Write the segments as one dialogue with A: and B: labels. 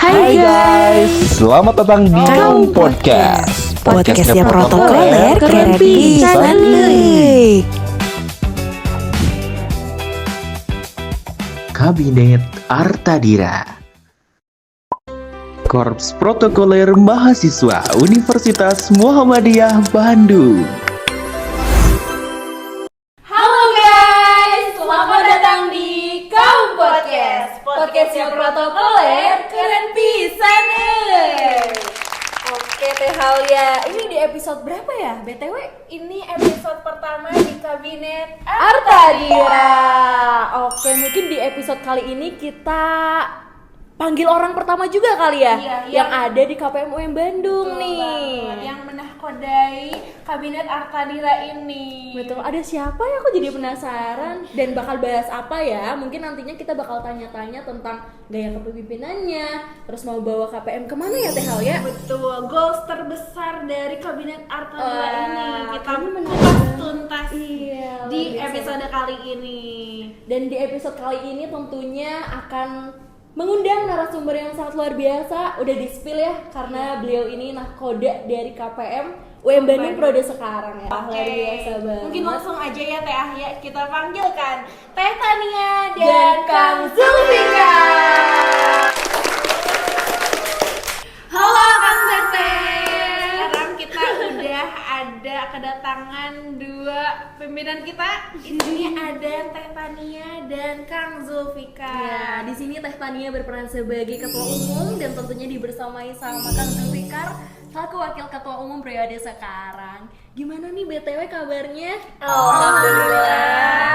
A: Hai guys, selamat datang di Kaum Podcast.
B: Podcastnya protokoler keren pisan euy.
C: Kabinet Artadira, Korps Protokoler Mahasiswa Universitas Muhammadiyah Bandung.
D: Halo guys, selamat datang di Kaum Podcast. Podcastnya protokoler keren pisan Oke Teh Halia, ini di episode berapa ya? BTW ini episode pertama di Kabinet Artadira. Oke, mungkin di episode kali ini kita panggil orang pertama juga kali ya, yang ada di KPM UM Bandung. Betul nih banget, yang menahkodai Kabinet Artadira ini. Betul, ada siapa ya? Aku jadi penasaran dan bakal bahas apa ya? Mungkin nantinya kita bakal tanya-tanya tentang gaya kepemimpinannya, terus mau bawa KPM kemana ya Teh Halia? Betul, goals terbesar dari Kabinet Artadira ini kita kupas tuntas di episode kali ini. Dan di episode kali ini tentunya akan mengundang narasumber yang sangat luar biasa. Udah di-spill ya, karena beliau ini nahkoda dari KPM UM Bandung Prode sekarang ya. Luar biasa banget. Mungkin langsung aja ya Teh Ahya, kita panggilkan Teh Tania dan Kang Zulfikar. Halo Kang Teteh. Sekarang kita udah ada kedatangan dua pimpinan kita. Ini ada Teh Tania dan Kang Zulfikar. Ya, di sini Teh Tania berperan sebagai ketua umum dan tentunya dibersamai sama Kang Zulfikar selaku wakil ketua umum periode sekarang. Gimana nih BTW kabarnya? Alhamdulillah.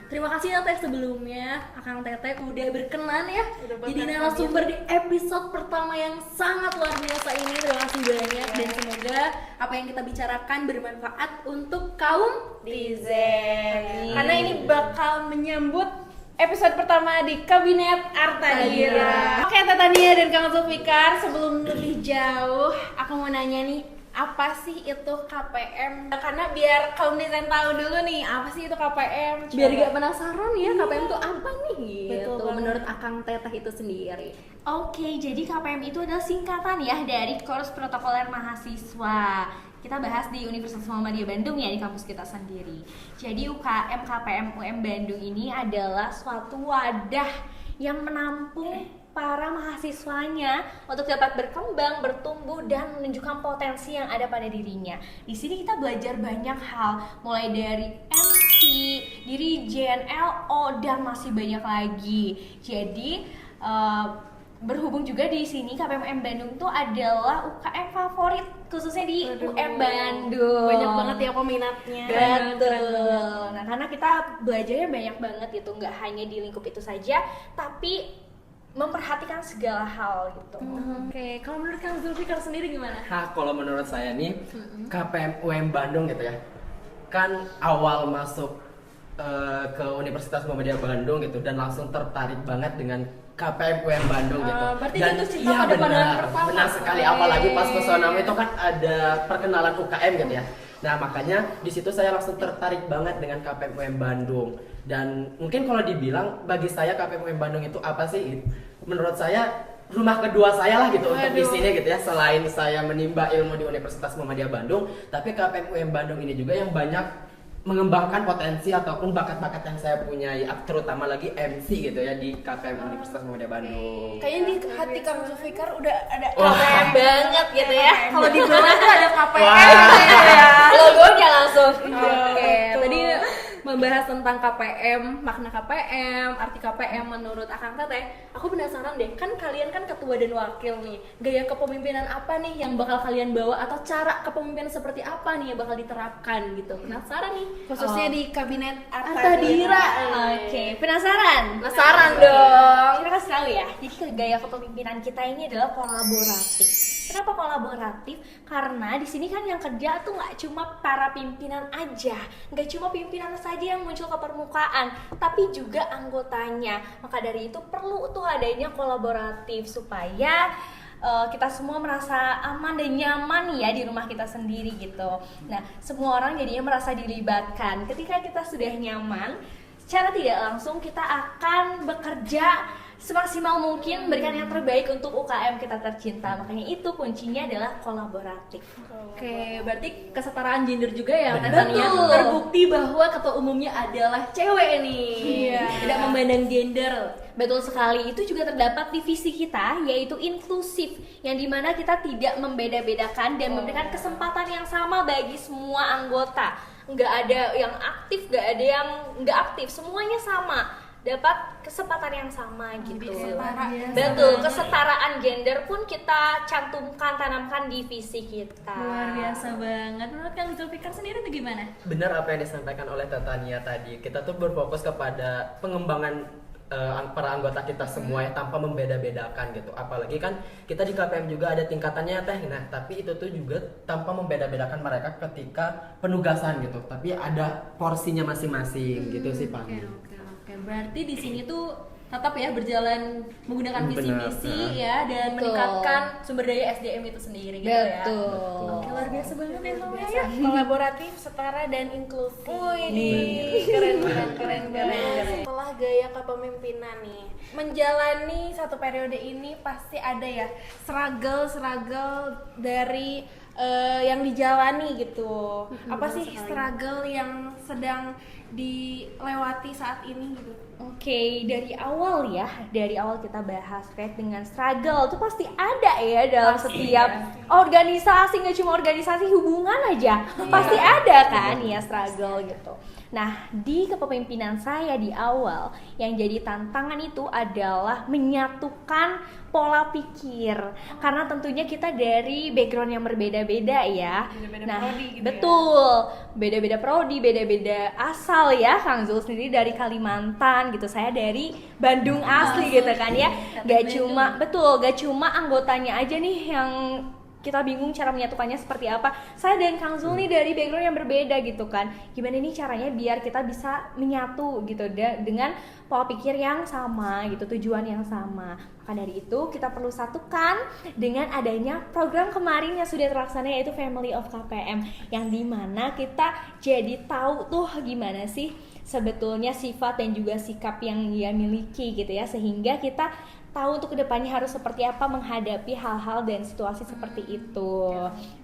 D: Terima kasih ya Teh sebelumnya, Akang Teteh udah berkenan ya jadi narasumber di episode pertama yang sangat luar biasa ini. Terima kasih banyak dan semoga apa yang kita bicarakan bermanfaat untuk kaum Dizen. Karena ini bakal menyambut episode pertama di Kabinet Artadira. Oke Teh Tania dan Kang Zulfikar, sebelum lebih jauh aku mau nanya nih, apa sih itu KPM? Karena biar kaum Dizen tahu dulu nih, apa sih itu KPM? Biar gak penasaran ya, KPM itu apa nih? Betul gitu, menurut Akang Teteh itu sendiri.
E: Oke, jadi KPM itu adalah singkatan ya dari Korps Protokoler Mahasiswa. Kita bahas di Universitas Muhammadiyah Bandung ya, di kampus kita sendiri. Jadi UKM KPM UM Bandung ini adalah suatu wadah yang menampung para mahasiswanya untuk dapat berkembang, bertumbuh, dan menunjukkan potensi yang ada pada dirinya. Di sini kita belajar banyak hal, mulai dari MC, Dirijen, LO, dan masih banyak lagi. Jadi berhubung juga di sini KPM Bandung itu adalah UKM favorit khususnya di UM Bandung.
D: Banyak banget ya peminatnya.
E: Betul. Nah, karena kita belajarnya banyak banget gitu, nggak hanya di lingkup itu saja, tapi memperhatikan segala hal gitu.
D: Oke, kalau menurut Kang Zulfikar sendiri gimana?
F: Kalau menurut saya nih, KPM UM Bandung gitu ya, kan awal masuk ke Universitas Muhammadiyah Bandung gitu dan langsung tertarik banget dengan KPM UM Bandung gitu.
D: Berarti
F: Dan
D: itu cinta pada pandangan pertama.
F: benar sekali, apalagi pas ke Sonam itu kan ada perkenalan UKM gitu ya. Nah makanya di situ saya langsung tertarik banget dengan KPM UM Bandung. Dan mungkin kalau dibilang bagi saya KPM UM Bandung itu apa sih? Menurut saya rumah kedua saya lah gitu untuk di sini gitu ya. Selain saya menimba ilmu di Universitas Muhammadiyah Bandung, tapi KPM UM Bandung ini juga yang banyak mengembangkan potensi ataupun bakat-bakat yang saya punyai, terutama lagi MC gitu ya di KPM Universitas Muhammadiyah Bandung.
D: Kayaknya di hati Kang Zulfikar udah ada
E: KPM banget gitu ya.
D: Kalau di bawah tuh ada KPM
E: ya. Logonya langsung.
D: Oke, tadi membahas tentang KPM, makna KPM, arti KPM menurut Akang Teteh. Aku penasaran deh, kan kalian kan ketua dan wakil nih. Gaya kepemimpinan apa nih yang bakal kalian bawa atau cara kepemimpinan seperti apa nih yang bakal diterapkan gitu. Penasaran nih, khususnya di Kabinet Artadira.
E: Oke, penasaran?
D: Penasaran dong.
E: Kita kasih tahu ya. Jadi gaya kepemimpinan kita ini adalah kolaboratif. Kenapa kolaboratif? Karena di sini kan yang kerja tuh nggak cuma para pimpinan aja, nggak cuma pimpinan saja yang muncul ke permukaan, tapi juga anggotanya. Maka dari itu perlu tuh adanya kolaboratif supaya kita semua merasa aman dan nyaman ya di rumah kita sendiri gitu. Nah, semua orang jadinya merasa dilibatkan. Ketika kita sudah nyaman, secara tidak langsung kita akan bekerja semaksimal mungkin memberikan yang terbaik untuk UKM kita tercinta. Makanya itu kuncinya adalah kolaboratif.
D: Oke, berarti kesetaraan gender juga ya Tania.
E: Betul.
D: Terbukti bahwa ketua umumnya adalah cewek nih.
E: Iya.
D: Tidak memandang gender.
E: Betul sekali, itu juga terdapat di visi kita, yaitu inklusif, yang dimana kita tidak membeda-bedakan dan memberikan kesempatan yang sama bagi semua anggota. Nggak ada yang aktif, nggak ada yang nggak aktif, semuanya sama, dapat kesempatan yang sama gitu. Betul, kesetaraan gender pun kita cantumkan, tanamkan di visi kita.
D: Luar biasa banget. Menurut Kang Zulfikar sendiri itu gimana?
F: Benar apa yang disampaikan oleh Tania tadi. Kita tuh berfokus kepada pengembangan para anggota kita semua ya, tanpa membeda-bedakan gitu. Apalagi kan kita di KPM juga ada tingkatannya teh. Nah, tapi itu tuh juga tanpa membeda-bedakan mereka ketika penugasan gitu. Tapi ada porsinya masing-masing gitu sih Pak.
D: Oke. Berarti di sini tuh tetap ya berjalan menggunakan visi
F: Benar,
D: misi ya dan
E: Betul.
D: meningkatkan sumber daya SDM itu sendiri gitu ya.
E: Betul.
D: Oke, luar biasa banget ya Mama ya.
G: Kolaboratif, setara dan inklusif. Keren. Setelah gaya kepemimpinan nih, menjalani satu periode ini pasti ada ya struggle dari yang dijalani gitu. Apa sih struggle yang sedang dilewati saat ini gitu?
E: Oke, dari awal kita bahas terkait dengan struggle itu pasti ada ya dalam setiap organisasi, nggak cuma organisasi, hubungan aja pasti ada kan ya struggle gitu. Nah, di kepemimpinan saya di awal yang jadi tantangan itu adalah menyatukan pola pikir, karena tentunya kita dari background yang berbeda-beda ya. Betul, beda-beda prodi, beda-beda asal ya. Kang Zul sendiri dari Kalimantan gitu, saya dari Bandung asli gitu kan ya. Gak cuma anggotanya aja nih yang kita bingung cara menyatukannya seperti apa. Saya dan Kang Zul nih dari background yang berbeda gitu kan. Gimana nih caranya biar kita bisa menyatu gitu dengan pola pikir yang sama gitu, tujuan yang sama. Maka dari itu kita perlu satukan dengan adanya program kemarin yang sudah terlaksana, yaitu Family of KPM, yang dimana kita jadi tahu tuh gimana sih sebetulnya sifat dan juga sikap yang dia miliki gitu ya, sehingga kita tahu untuk kedepannya harus seperti apa menghadapi hal-hal dan situasi seperti itu.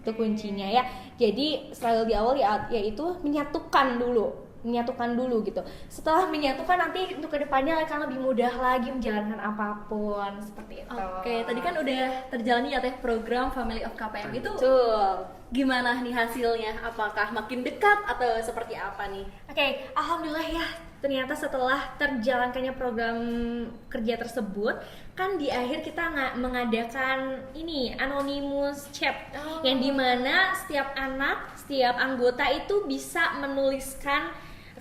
E: Itu kuncinya ya. Jadi struggle di awal yaitu menyatukan dulu gitu. Setelah menyatukan, nanti untuk kedepannya akan lebih mudah lagi menjalankan apapun seperti itu.
D: Oke, tadi kan udah terjalani ya teh program Family of KPM itu.
E: Betul.
D: Gimana nih hasilnya? Apakah makin dekat atau seperti apa nih?
E: Oke, alhamdulillah ya. Ternyata setelah terjalankannya program kerja tersebut, kan di akhir kita mengadakan ini anonymous chat, yang dimana setiap anggota itu bisa menuliskan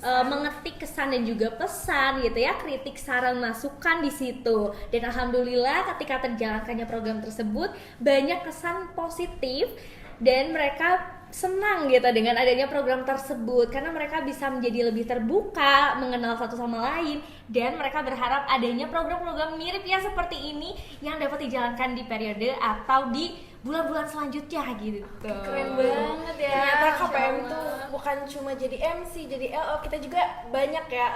E: mengetik kesan dan juga pesan gitu ya, kritik, saran, masukan di situ. Dan alhamdulillah ketika terjalankannya program tersebut banyak kesan positif dan mereka senang gitu dengan adanya program tersebut, karena mereka bisa menjadi lebih terbuka, mengenal satu sama lain, dan mereka berharap adanya program-program mirip ya seperti ini yang dapat dijalankan di periode atau di bulan-bulan selanjutnya gitu.
G: Keren banget ya. Ternyata KPM tuh bukan cuma jadi MC, jadi LO, kita juga banyak ya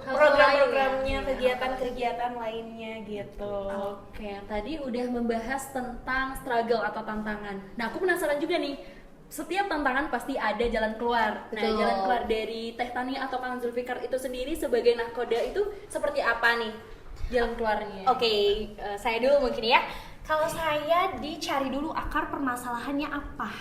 G: program-programnya, kegiatan-kegiatan lainnya gitu.
D: Oke, tadi udah membahas tentang struggle atau tantangan. Nah, aku penasaran juga nih, setiap tantangan pasti ada jalan keluar. Nah,
E: Betul.
D: jalan keluar dari Teh Tania atau Kang Zulfikar itu sendiri sebagai nahkoda itu seperti apa nih jalan keluarnya?
E: Oke, saya dulu mungkin ya. Kalau saya dicari dulu akar permasalahannya apa.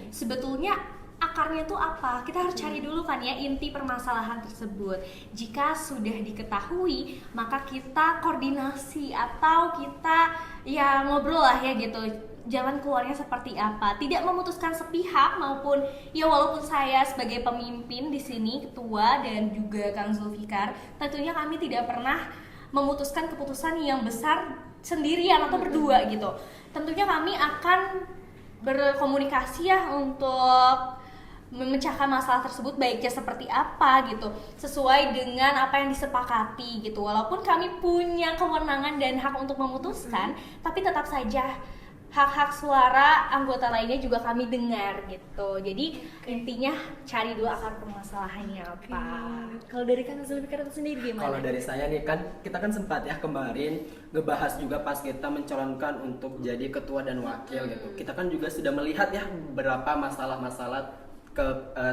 E: Sebetulnya akarnya tuh apa? Kita harus cari dulu kan ya inti permasalahan tersebut. Jika sudah diketahui, maka kita koordinasi atau kita ya ngobrol lah ya gitu. Jalan keluarnya seperti apa? Tidak memutuskan sepihak maupun ya, walaupun saya sebagai pemimpin di sini, ketua, dan juga Kang Zulfikar, tentunya kami tidak pernah memutuskan keputusan yang besar sendirian atau berdua gitu. Tentunya kami akan berkomunikasi ya untuk memecahkan masalah tersebut, baiknya seperti apa gitu, sesuai dengan apa yang disepakati gitu. Walaupun kami punya kewenangan dan hak untuk memutuskan, tapi tetap saja hak-hak suara anggota lainnya juga kami dengar gitu. Jadi intinya cari dulu akar permasalahannya apa.
D: Kalau dari Kang Zulfikar itu sendiri gimana?
F: Kalau dari saya nih kan kita kan sempat ya kemarin ngebahas juga pas kita mencalonkan untuk jadi ketua dan wakil gitu. Kita kan juga sudah melihat ya beberapa masalah-masalah ke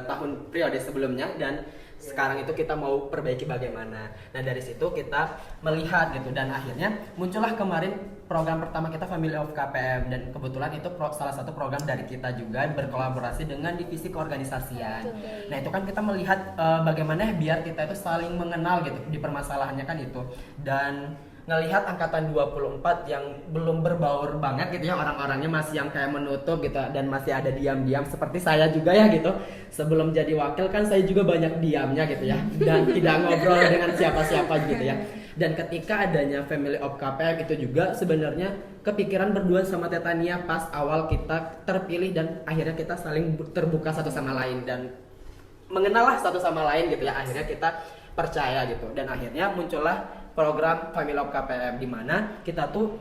F: tahun periode sebelumnya dan sekarang itu kita mau perbaiki bagaimana. Nah dari situ kita melihat gitu dan akhirnya muncullah kemarin program pertama kita Family of KPM dan kebetulan itu salah satu program dari kita juga berkolaborasi dengan divisi keorganisasian. Nah itu kan kita melihat bagaimana biar kita itu saling mengenal gitu di permasalahannya kan itu dan ngelihat angkatan 24 yang belum berbaur banget gitu ya orang-orangnya masih yang kayak menutup gitu dan masih ada diam-diam seperti saya juga ya gitu. Sebelum jadi wakil kan saya juga banyak diamnya gitu ya dan tidak ngobrol dengan siapa-siapa gitu ya. Dan ketika adanya Family of KPM itu juga sebenarnya kepikiran berdua sama Tetania pas awal kita terpilih dan akhirnya kita saling terbuka satu sama lain dan mengenal lah satu sama lain gitu ya. Akhirnya kita percaya gitu dan akhirnya muncullah program Family of KPM di mana kita tuh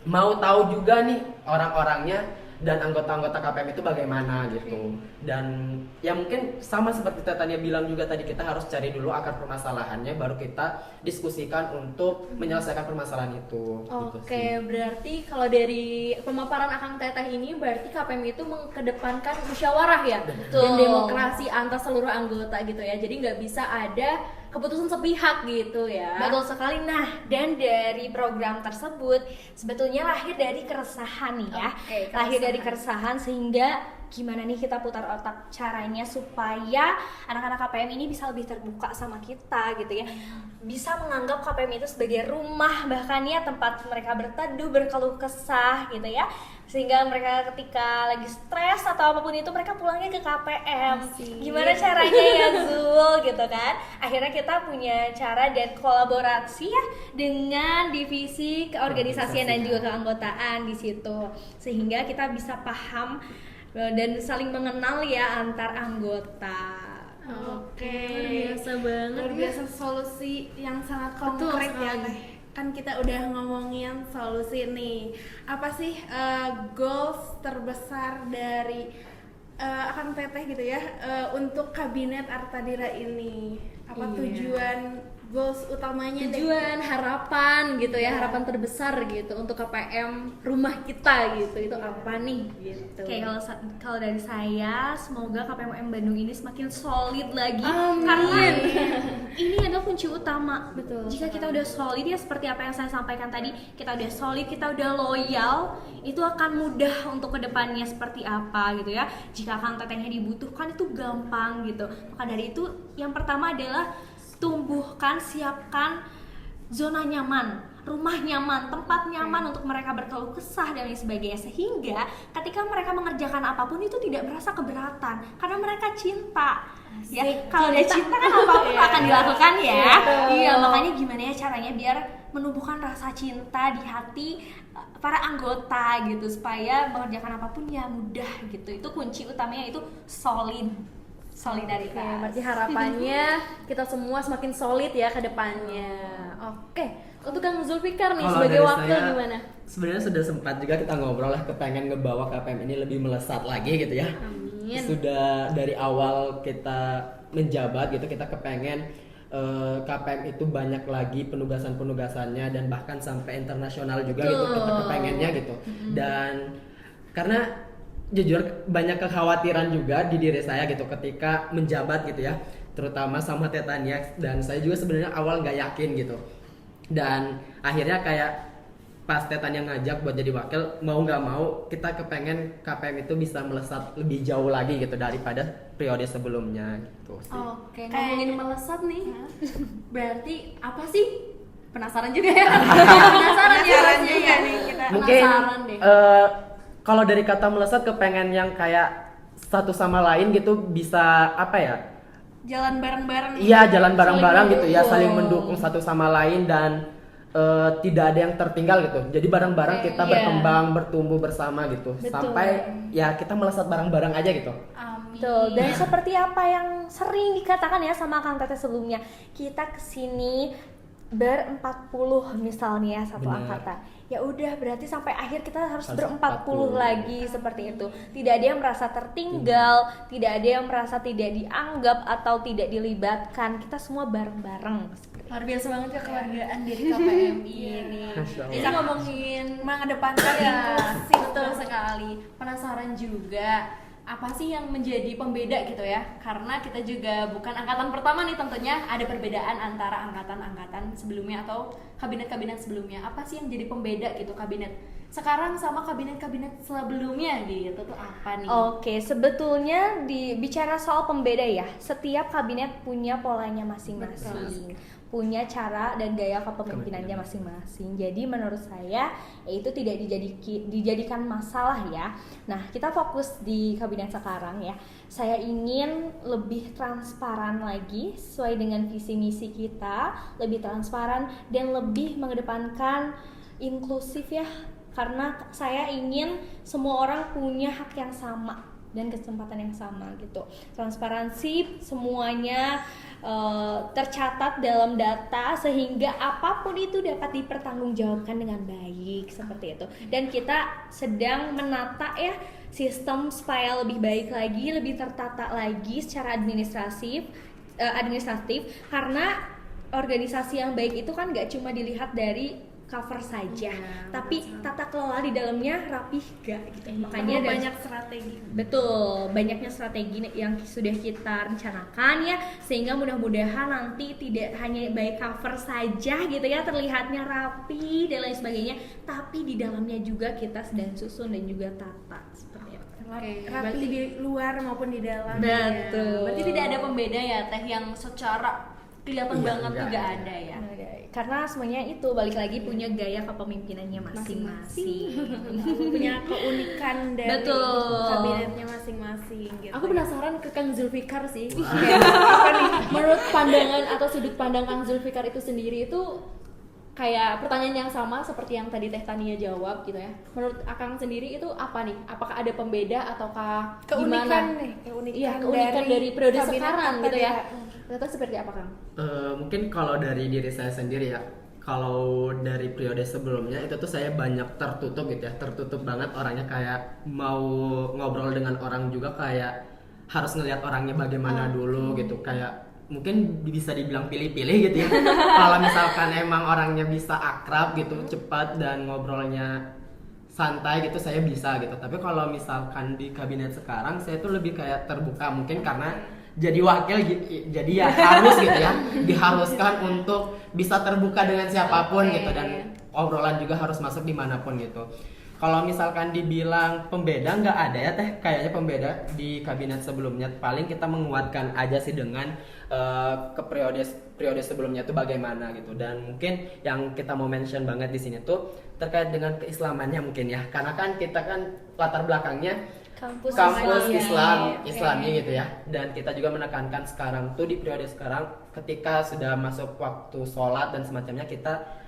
F: mau tahu juga nih orang-orangnya dan anggota-anggota KPM itu bagaimana gitu. Dan ya mungkin sama seperti Tetania bilang juga tadi kita harus cari dulu akar permasalahannya baru kita diskusikan untuk menyelesaikan permasalahan itu.
D: Oke, berarti kalau dari pemaparan Akang Teteh ini berarti KPM itu mengedepankan musyawarah ya dan demokrasi antar seluruh anggota gitu ya. Jadi nggak bisa ada keputusan sepihak gitu ya.
E: Betul sekali. Nah, dan dari program tersebut sebetulnya lahir dari keresahan nih ya. Lahir dari keresahan sehingga gimana nih kita putar otak caranya supaya anak-anak KPM ini bisa lebih terbuka sama kita gitu ya. Bisa menganggap KPM itu sebagai rumah bahkan ya tempat mereka berteduh, berkeluh kesah gitu ya. Sehingga mereka ketika lagi stres atau apapun itu mereka pulangnya ke KPM. Gimana caranya ya Zul gitu kan. Akhirnya kita punya cara dan kolaborasi ya dengan divisi keorganisasian dan juga keanggotaan di situ. Sehingga kita bisa paham dan saling mengenal ya antar anggota.
G: Oke,
D: Luar biasa banget.
G: luar biasa solusi yang sangat konkret ya Teh. Kan kita udah ngomongin solusi nih. Apa sih goals terbesar dari Akang Teteh gitu ya untuk kabinet Artadira ini? Apa tujuan goals utamanya deh?
D: Tujuan, harapan gitu ya, harapan terbesar gitu untuk KPM rumah kita gitu. Itu apa nih gitu.
E: Oke, kalau dari saya semoga KPM Bandung ini semakin solid lagi.
D: Amin.
E: Karena ini adalah kunci utama.
D: Betul.
E: Jika kita udah solid ya seperti apa yang saya sampaikan tadi, kita udah solid, kita udah loyal, itu akan mudah untuk kedepannya seperti apa gitu ya. Jika Kang Tetehnya dibutuhkan itu gampang gitu. Maka dari itu yang pertama adalah tumbuhkan, siapkan zona nyaman, rumah nyaman, tempat nyaman untuk mereka berkeluh kesah dan lain sebagainya, sehingga ketika mereka mengerjakan apapun itu tidak merasa keberatan karena mereka cinta. Ya, kalau dia cinta kan apapun akan dilakukan ya. Iya, makanya gimana ya caranya biar menumbuhkan rasa cinta di hati para anggota gitu supaya mengerjakan apapun ya mudah gitu. Itu kunci utamanya itu solidaritas.
D: Oke, berarti harapannya kita semua semakin solid ya ke depannya. Oke, untuk Kang Zulfikar nih
F: Kalau
D: sebagai
F: dari
D: wakil
F: saya,
D: gimana?
F: Sebenarnya sudah sempat juga kita ngobrol lah kepengen ngebawa KPM ini lebih melesat lagi gitu ya.
D: Amin.
F: Sudah dari awal kita menjabat gitu kita kepengen KPM itu banyak lagi penugasan-penugasannya dan bahkan sampai internasional juga gitu kita kepengennya gitu. Dan karena jujur banyak kekhawatiran juga di diri saya gitu ketika menjabat gitu ya, terutama sama Tetania, dan saya juga sebenarnya awal nggak yakin gitu dan akhirnya kayak pas Tetania ngajak buat jadi wakil, mau nggak mau kita kepengen KPM itu bisa melesat lebih jauh lagi gitu daripada periode sebelumnya gitu sih.
D: Oke, ngomongin melesat nih. Berarti apa sih? Penasaran juga ya. Penasaran juga nih kita.
F: Mungkin
D: Penasaran deh.
F: kalau dari kata melesat kepengen yang kayak satu sama lain gitu bisa apa ya?
G: Jalan bareng-bareng.
F: Iya, jalan bareng-bareng
D: Saling
F: gitu ya,
D: mendukung.
F: saling mendukung satu sama lain dan tidak ada yang tertinggal gitu. Jadi bareng-bareng kita berkembang, bertumbuh bersama gitu. Sampai ya kita melesat bareng-bareng aja gitu.
E: Betul. Dan seperti apa yang sering dikatakan ya sama Kang Teteh sebelumnya, kita kesini ber-40 misalnya satu
F: Bener.
E: angkatan. Ya udah berarti sampai akhir kita harus
F: Harus
E: ber-40
F: 40.
E: lagi seperti itu. Tidak ada yang merasa tertinggal, tidak ada yang merasa tidak dianggap atau tidak dilibatkan. Kita semua bareng-bareng.
D: Luar biasa banget ya keluargaan dari KPMI ini.
F: Masya Allah.
D: Ini ngomongin
G: mengedepankan
D: ya,
G: inklusif
D: betul sekali. Penasaran juga apa sih yang menjadi pembeda gitu ya? Karena kita juga bukan angkatan pertama nih, tentunya ada perbedaan antara angkatan-angkatan sebelumnya atau kabinet-kabinet sebelumnya. Apa sih yang jadi pembeda gitu kabinet sekarang sama kabinet-kabinet sebelumnya gitu tuh apa nih?
E: Oke, sebetulnya bicara soal pembeda ya, setiap kabinet punya polanya masing-masing, punya cara dan gaya kepemimpinannya masing-masing. Jadi menurut saya itu tidak dijadikan masalah ya. Nah, kita fokus di kabinet sekarang ya. Saya ingin lebih transparan lagi sesuai dengan visi misi kita, lebih transparan dan lebih mengedepankan inklusif ya. Karena saya ingin semua orang punya hak yang sama dan kesempatan yang sama gitu. Transparansi semuanya tercatat dalam data sehingga apapun itu dapat dipertanggungjawabkan dengan baik seperti itu. Dan kita sedang menata ya sistem supaya lebih baik lagi, lebih tertata lagi secara administratif karena organisasi yang baik itu kan gak cuma dilihat dari cover saja, tapi tata kelola di dalamnya rapih gak gitu. Makanya ada
G: banyak strategi.
E: Betul, banyaknya strategi yang sudah kita rencanakan ya, sehingga mudah-mudahan nanti tidak hanya by cover saja gitu ya, terlihatnya rapi dan lain sebagainya, tapi di dalamnya juga kita sedang susun dan juga tata seperti itu.
G: Rapi di luar maupun di dalam.
E: Betul.
D: Berarti tidak ada pembeda ya Teh yang secara kelihatan
F: Iya,
D: banget tuh
F: enggak
D: gak
F: ada.
D: ada ya.
E: Karena semuanya itu balik lagi punya gaya kepemimpinannya masing-masing.
G: Punya keunikan dari
E: Betul.
G: kabinetnya masing-masing gitu.
D: Aku penasaran ke Kang Zulfikar sih. Apa nih? Menurut pandangan atau sudut pandang Kang Zulfikar itu sendiri itu kayak pertanyaan yang sama seperti yang tadi Teh Tania jawab gitu ya. Menurut Akang sendiri itu apa nih? Apakah ada pembeda ataukah
G: keunikan
D: gimana?
G: nih,
D: Iya, keunikan dari periode
G: kabinet
D: sekarang
G: apa
D: gitu ya.
G: dia?
D: Ternyata seperti apa Kang?
F: Mungkin kalau dari diri saya sendiri ya, kalau dari periode sebelumnya itu tuh saya banyak tertutup gitu ya, tertutup banget orangnya, kayak mau ngobrol dengan orang juga kayak harus ngelihat orangnya bagaimana dulu gitu, kayak mungkin bisa dibilang pilih-pilih gitu ya. Kalau misalkan emang orangnya bisa akrab gitu, cepat dan ngobrolnya santai gitu, saya bisa gitu. Tapi kalau misalkan di kabinet sekarang saya tuh lebih kayak terbuka, mungkin karena jadi wakil jadi ya harus gitu ya, diharuskan untuk bisa terbuka dengan siapapun gitu, dan obrolan juga harus masuk dimanapun gitu. Kalau misalkan dibilang pembeda, nggak ada ya Teh, kayaknya pembeda di kabinet sebelumnya. Paling kita menguatkan aja sih dengan ke periode sebelumnya tuh bagaimana gitu. Dan mungkin yang kita mau mention banget di sini tuh terkait dengan keislamannya mungkin ya, karena kan kita kan latar belakangnya kampus Islami gitu ya, dan kita juga menekankan sekarang tuh di periode sekarang ketika sudah masuk waktu sholat dan semacamnya, kita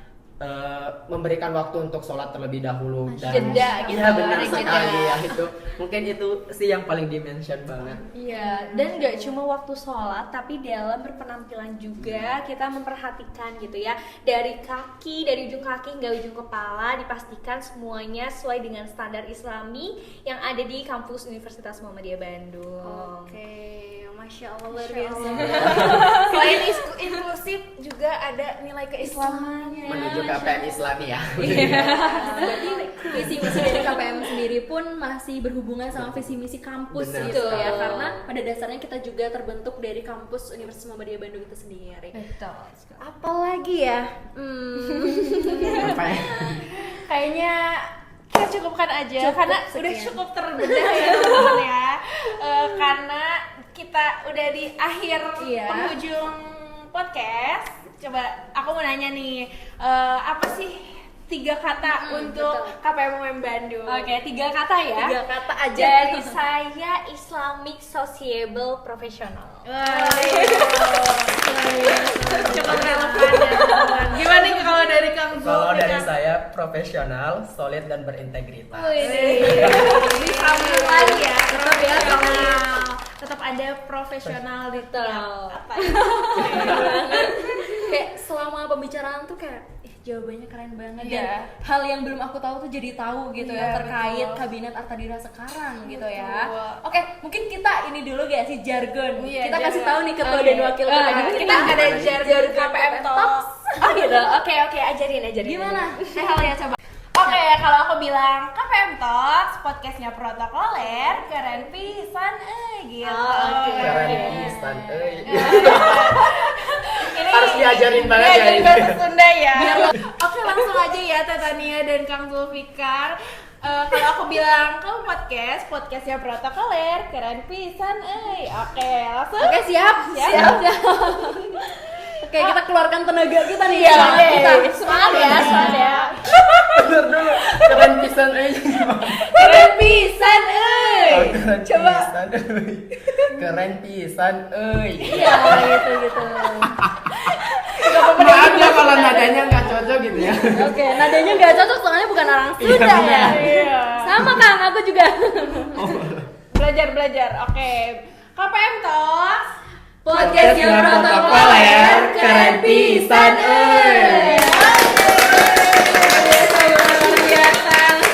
F: memberikan waktu untuk sholat terlebih dahulu dan
E: jeda gitu,
F: ya benar
E: ada
F: sekali
E: jeda.
F: ya, itu mungkin itu sih yang paling dimention banget.
E: Iya, dan nggak cuma waktu sholat, tapi dalam berpenampilan juga kita memperhatikan gitu ya. Dari ujung kaki hingga ujung kepala dipastikan semuanya sesuai dengan standar Islami yang ada di kampus Universitas Muhammadiyah Bandung.
G: Oke, Masya Allah, luar biasa. Selain inklusif juga ada nilai keislamannya.
F: Menuju KPM Islami ya.
D: Berarti visi misi dari KPM sendiri pun masih berhubungan sama visi misi kampus
F: Benar
D: gitu ya,
E: sekali.
D: karena pada dasarnya kita juga terbentuk dari kampus Universitas Muhammadiyah Bandung itu sendiri.
E: Betul.
G: Apalagi ya?
F: Apa ya?
G: Kayaknya kita cukupkan aja karena
E: sekian.
G: udah cukup terbedah ya teman-teman ya. Karena kita udah di akhir penghujung podcast. Coba aku mau nanya nih, apa sih 3 kata untuk KPM Bandung?
E: Oke, 3 kata ya.
G: 3 kata aja.
E: Dari saya Islamic Sociable Professional.
G: Cukup relevan ya teman-teman. Gimana nih kalau dari Kang Zul?
F: Kalau dari saya profesional, solid dan berintegritas.
G: Disambung lagi ya, tetap ya tetap ada profesional di tiap kata.
D: kayak selama pembicaraan tuh kayak jawabannya keren banget
G: Iya.
D: dan hal yang belum aku tahu tuh jadi tahu gitu
G: Iya,
D: ya terkait
G: betul.
D: Kabinet Artadira sekarang gitu ya.
G: Betul.
D: Oke, mungkin kita ini dulu gak sih jargon.
G: Iya,
D: kita kasih
G: jargon.
D: tahu nih ketua
G: Oke.
D: dan wakil ketua. Jadi
G: Kita ada jargon KPM Talks.
E: Oh gitu. Oke, ajarin.
D: Gimana?
E: Hal ya coba.
G: Oke, kalau aku bilang KPM Talks, podcastnya protokoler, keren pisan, gitu.
F: Keren pisan, euy.
G: Ini
F: Harus diajarin banget ya
G: diajarin
F: ini.
G: bahasa Sunda ya. Oke, langsung aja ya Teh Tania dan Kang Zulfikar. Kalau aku bilang kamu podcastnya protokoler, keren pisan, Oke, langsung.
D: Oke, siap.
G: Siap.
D: Oke, kita keluarkan tenaga kita nih.
G: Iya,
D: semangat kita.
G: semangat ya.
F: Bener dulu. Keren pisan euy.
G: Keren pisan,
F: Keren
G: Coba.
F: pisan euy. Keren pisan euy.
D: Iya, gitu.
F: Maaf ya kalau nadanya nggak cocok gitu ya.
D: Oke, nadanya nggak cocok soalnya bukan orang Sunda ya.
G: Iya.
D: Sama Kang, aku juga.
G: Belajar. Oke. KPM Talks.
D: Podcastnya protokoler, keren pisan,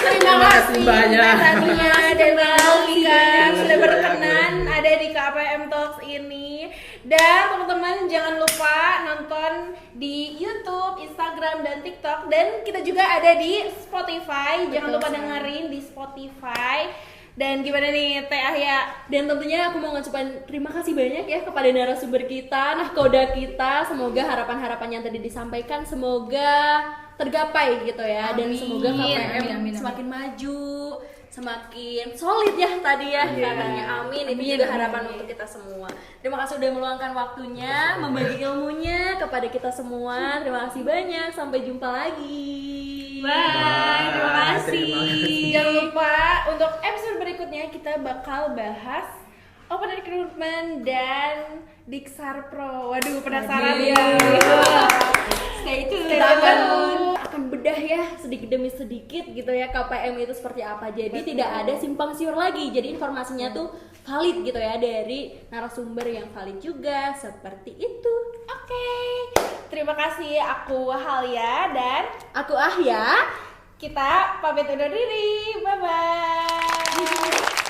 G: Terima kasih
F: banyak.
G: Tania dan Zulfikar sudah berkenan ada di KPM Talks ini. Dan teman-teman jangan lupa nonton di YouTube, Instagram, dan TikTok. Dan kita juga ada di Spotify. Jangan lupa dengerin di Spotify. Dan gimana nih Teh Ahya?
D: Dan tentunya aku mau ngucapin terima kasih banyak ya kepada narasumber kita, nahkoda kita. Semoga harapan-harapan yang tadi disampaikan semoga tergapai gitu ya. Dan semoga KPM
E: Amin.
D: semakin maju, semakin solid ya tadi ya katanya. Amin. Itu juga harapan untuk kita semua. Terima kasih sudah meluangkan waktunya, membagi ilmunya kepada kita semua. Terima kasih banyak. Sampai jumpa lagi.
G: Bye, terima kasih.
F: Terima kasih.
G: Jangan lupa untuk episode berikutnya kita bakal bahas open recruitment dan Diksar Pro. Waduh, penasaran ya.
E: Stay tune.
D: Kita akan bedah ya sedikit demi sedikit gitu ya KPM itu seperti apa. Jadi tidak ada simpang siur lagi. Jadi informasinya tuh valid gitu ya dari narasumber yang valid juga seperti itu.
G: Oke. Terima kasih, aku Halia dan
D: Aku Ahya.
G: kita pamit undur diri. Bye bye.